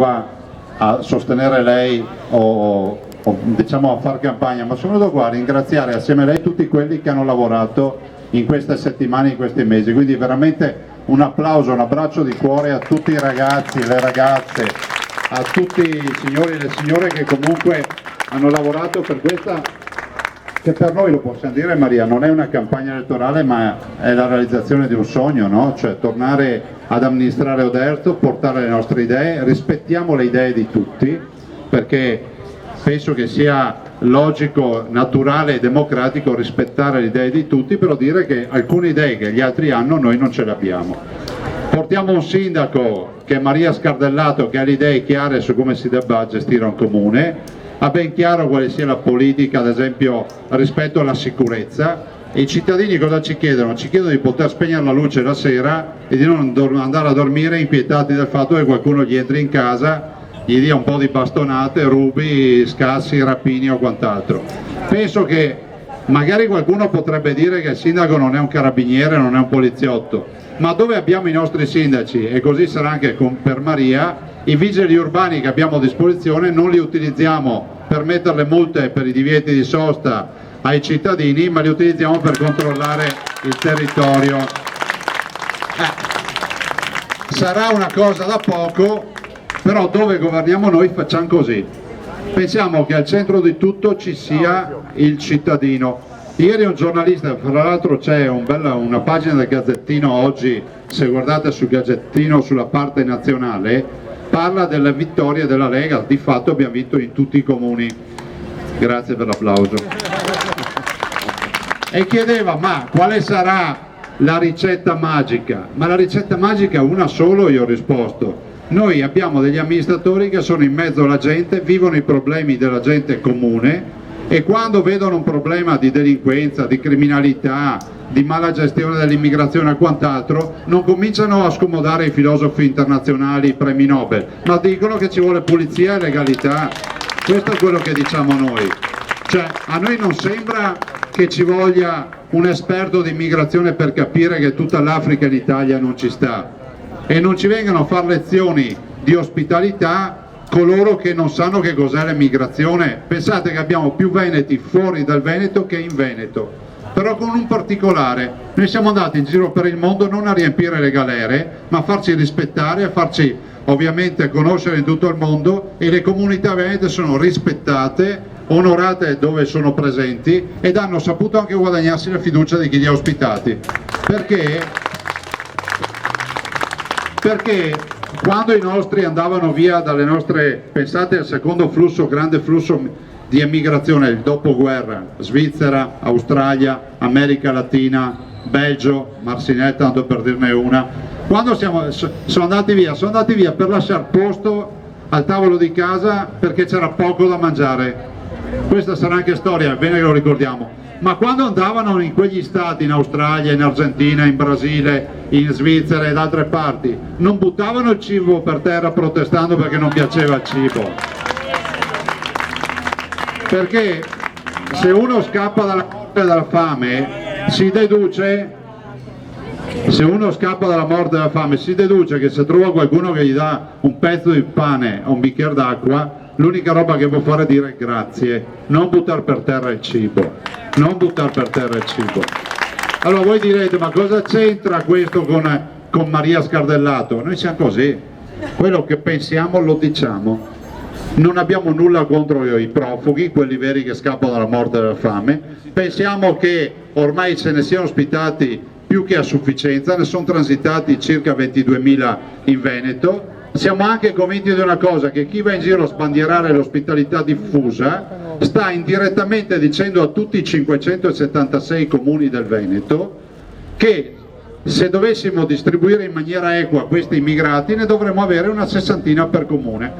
qua a sostenere lei o diciamo a far campagna, ma sono venuto qua a ringraziare assieme a lei tutti quelli che hanno lavorato in queste settimane, in questi mesi, quindi veramente un applauso, un abbraccio di cuore a tutti i ragazzi, le ragazze, a tutti i signori e le signore che comunque hanno lavorato per questa, che per noi, lo possiamo dire Maria, non è una campagna elettorale ma è la realizzazione di un sogno, no? Cioè tornare ad amministrare Oderzo, portare le nostre idee, rispettiamo le idee di tutti, perché penso che sia logico, naturale e democratico rispettare le idee di tutti, però dire che alcune idee che gli altri hanno noi non ce le abbiamo. Portiamo un sindaco che è Maria Scardellato, che ha le idee chiare su come si debba gestire un comune, ha ben chiaro quale sia la politica, ad esempio rispetto alla sicurezza. E i cittadini cosa ci chiedono? Ci chiedono di poter spegnere la luce la sera e di non andare a dormire inquietati del fatto che qualcuno gli entri in casa, gli dia un po' di bastonate, rubi, scassi, rapini o quant'altro. Penso che magari qualcuno potrebbe dire che il sindaco non è un carabiniere, non è un poliziotto, ma dove abbiamo i nostri sindaci, e così sarà anche per Maria, i vigili urbani che abbiamo a disposizione non li utilizziamo per mettere le multe per i divieti di sosta ai cittadini, ma li utilizziamo per controllare il territorio. Sarà una cosa da poco, però dove governiamo noi facciamo così. Pensiamo che al centro di tutto ci sia il cittadino. Ieri un giornalista, fra l'altro c'è una pagina del Gazzettino oggi, se guardate sul Gazzettino sulla parte nazionale, parla della vittoria della Lega. Di fatto abbiamo vinto in tutti i comuni. Grazie per l'applauso. E chiedeva, ma quale sarà la ricetta magica? Ma la ricetta magica è una solo, io ho risposto. Noi abbiamo degli amministratori che sono in mezzo alla gente, vivono i problemi della gente comune, e quando vedono un problema di delinquenza, di criminalità, di mala gestione dell'immigrazione e quant'altro, non cominciano a scomodare i filosofi internazionali, i premi Nobel, ma dicono che ci vuole pulizia e legalità. Questo è quello che diciamo noi. Cioè, a noi non sembra che ci voglia un esperto di immigrazione per capire che tutta l'Africa in Italia non ci sta, e non ci vengano a fare lezioni di ospitalità coloro che non sanno che cos'è l'immigrazione. Pensate che abbiamo più veneti fuori dal Veneto che in Veneto, però con un particolare: noi siamo andati in giro per il mondo non a riempire le galere, ma a farci rispettare, a farci ovviamente conoscere in tutto il mondo, e le comunità venete sono rispettate, onorate dove sono presenti, ed hanno saputo anche guadagnarsi la fiducia di chi li ha ospitati. Perché quando i nostri andavano via dalle nostre, pensate al secondo flusso, grande flusso di emigrazione, il dopoguerra, Svizzera, Australia, America Latina, Belgio, Marsinetta, tanto per dirne una, quando sono andati via per lasciare posto al tavolo di casa perché c'era poco da mangiare. Questa sarà anche storia, è bene che lo ricordiamo. Ma quando andavano in quegli stati, in Australia, in Argentina, in Brasile, in Svizzera e da altre parti, non buttavano il cibo per terra protestando perché non piaceva il cibo. Perché se uno scappa dalla morte e dalla fame, si deduce, se uno scappa dalla morte e dalla fame, si deduce che se trova qualcuno che gli dà un pezzo di pane o un bicchiere d'acqua, l'unica roba che può fare è dire grazie, non buttare per terra il cibo. Non buttare per terra il cibo. Allora voi direte, ma cosa c'entra questo con Maria Scardellato? Noi siamo così, quello che pensiamo lo diciamo. Non abbiamo nulla contro i profughi, quelli veri che scappano dalla morte e dalla fame. Pensiamo che ormai se ne siano ospitati più che a sufficienza, ne sono transitati circa 22.000 in Veneto. Siamo anche convinti di una cosa, che chi va in giro a sbandierare l'ospitalità diffusa sta indirettamente dicendo a tutti i 576 comuni del Veneto che se dovessimo distribuire in maniera equa questi immigrati ne dovremmo avere una 60 per comune,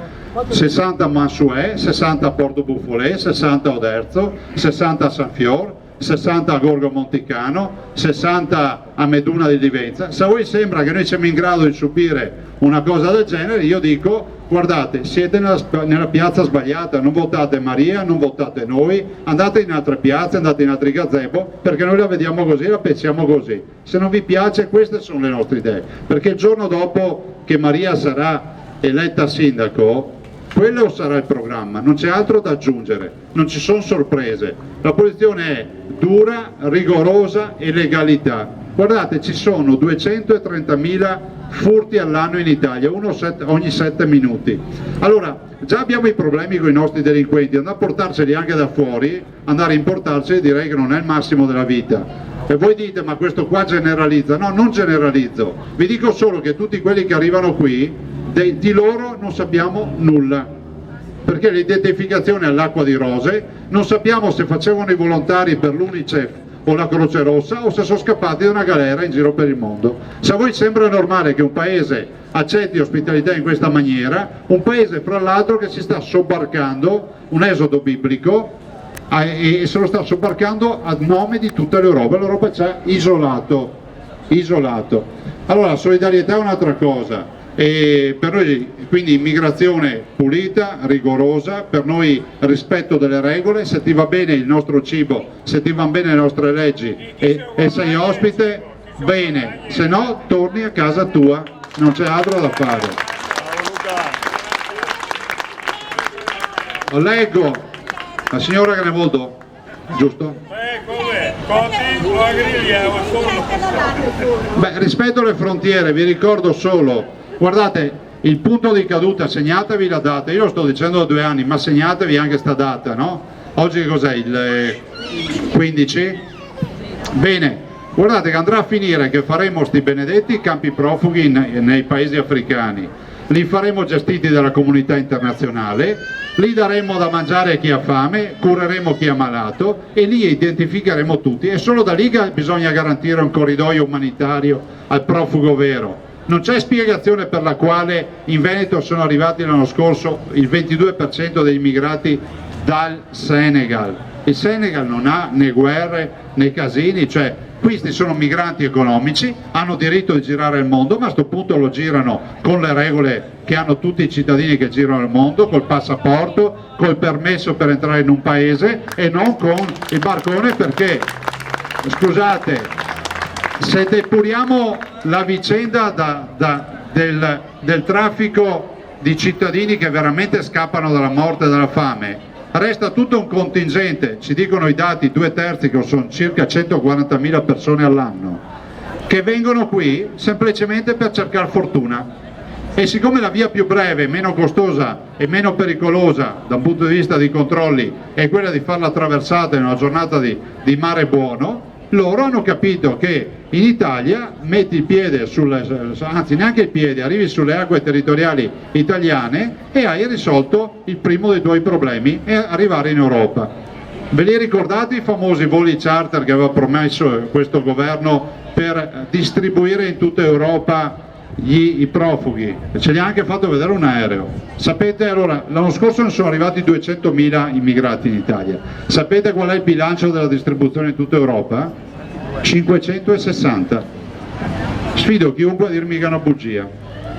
60 a Mansuè, 60 a Porto Buffolè, 60 a Oderzo, 60 a San Fior, 60 a Gorgo Monticano, 60 a Meduna di Livenza. Se a voi sembra che noi siamo in grado di subire una cosa del genere, io dico, guardate, siete nella piazza sbagliata, non votate Maria, non votate noi, andate in altre piazze, andate in altri gazebo, perché noi la vediamo così, la pensiamo così. Se non vi piace, queste sono le nostre idee, perché il giorno dopo che Maria sarà eletta sindaco, quello sarà il programma, non c'è altro da aggiungere, non ci sono sorprese. La posizione è dura, rigorosa e legalità. Guardate, ci sono 230.000 furti all'anno in Italia, uno ogni 7 minuti. Allora, già abbiamo i problemi con i nostri delinquenti, andare a portarceli anche da fuori, andare a importarceli, direi che non è il massimo della vita. E voi dite, ma questo qua generalizza? No, non generalizzo, vi dico solo che tutti quelli che arrivano qui, di loro non sappiamo nulla, perché l'identificazione è all'acqua di rose, non sappiamo se facevano i volontari per l'Unicef o la Croce Rossa o se sono scappati da una galera in giro per il mondo. Se a voi sembra normale che un paese accetti ospitalità in questa maniera, un paese fra l'altro che si sta sobbarcando, un esodo biblico, e se lo sta sobbarcando a nome di tutta l'Europa ci ha isolato. Allora la solidarietà è un'altra cosa. E per noi quindi immigrazione pulita, rigorosa, per noi rispetto delle regole, se ti va bene il nostro cibo, se ti vanno bene le nostre leggi e sei ospite, bene, se no torni a casa tua, non c'è altro da fare. Leggo la signora Grevoldo, giusto? Beh, rispetto alle frontiere vi ricordo solo, guardate, il punto di caduta, segnatevi la data, io lo sto dicendo da 2 anni, ma segnatevi anche sta data, no? Oggi cos'è, il 15? Bene, guardate che andrà a finire che faremo sti benedetti campi profughi nei paesi africani, li faremo gestiti dalla comunità internazionale, li daremo da mangiare a chi ha fame, cureremo chi è malato e li identificheremo tutti, e solo da lì bisogna garantire un corridoio umanitario al profugo vero. Non c'è spiegazione per la quale in Veneto sono arrivati l'anno scorso il 22% degli immigrati dal Senegal. Il Senegal non ha né guerre né casini, cioè questi sono migranti economici, hanno diritto di girare il mondo, ma a questo punto lo girano con le regole che hanno tutti i cittadini che girano il mondo, col passaporto, col permesso per entrare in un paese e non con il barcone, perché, scusate, se depuriamo la vicenda del traffico di cittadini che veramente scappano dalla morte e dalla fame, resta tutto un contingente, ci dicono i dati, 2/3, che sono circa 140.000 persone all'anno, che vengono qui semplicemente per cercare fortuna. E siccome la via più breve, meno costosa e meno pericolosa da un punto di vista di controlli è quella di fare la traversata in una giornata di mare buono, loro hanno capito che in Italia metti il piede anzi neanche il piede, arrivi sulle acque territoriali italiane e hai risolto il primo dei tuoi problemi, è arrivare in Europa. Ve li ricordate i famosi voli charter che aveva promesso questo governo per distribuire in tutta Europa i profughi? Ce li ha anche fatto vedere un aereo. Sapete, allora, l'anno scorso ne sono arrivati 200.000 immigrati in Italia. Sapete qual è il bilancio della distribuzione in tutta Europa? 560. Sfido chiunque a dirmi che è una bugia.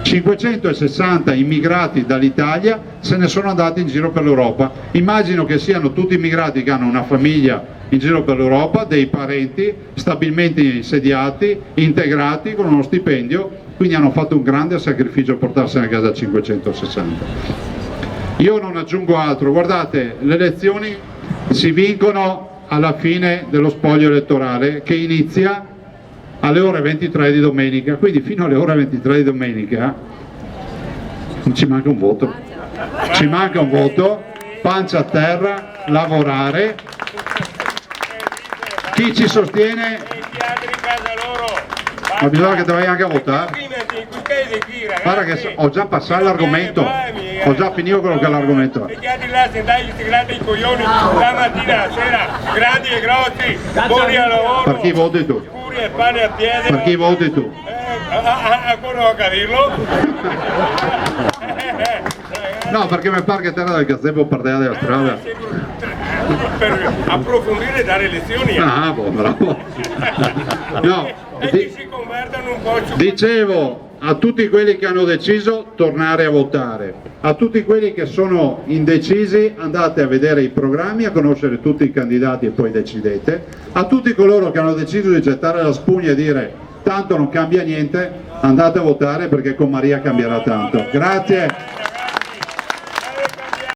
560 immigrati dall'Italia se ne sono andati in giro per l'Europa. Immagino che siano tutti immigrati che hanno una famiglia in giro per l'Europa, dei parenti stabilmente insediati, integrati con uno stipendio, quindi hanno fatto un grande sacrificio a portarsene a casa 560. Io non aggiungo altro, guardate, le elezioni si vincono alla fine dello spoglio elettorale che inizia alle ore 23 di domenica, quindi fino alle ore 23 di domenica non ci manca un voto, ci manca un voto, pancia a terra, lavorare. Chi ci sostiene? Ma bisogna che vai anche a votare. Guarda che ho già passato l'argomento, ho già finito quello che è l'argomento. La mattina, sera, grandi e grossi, buoni al lavoro. Per chi voti tu? E pane a piede. Per chi voti tu? Ancora non capirlo. No, perché mi pare che te era del gazebo per della strada. Per approfondire e dare lezioni. Ah, bravo. No, e che si convertano un po' su... Dicevo a tutti quelli che hanno deciso tornare a votare, a tutti quelli che sono indecisi andate a vedere i programmi, a conoscere tutti i candidati e poi decidete, a tutti coloro che hanno deciso di gettare la spugna e dire tanto non cambia niente, andate a votare perché con Maria cambierà tanto. Grazie.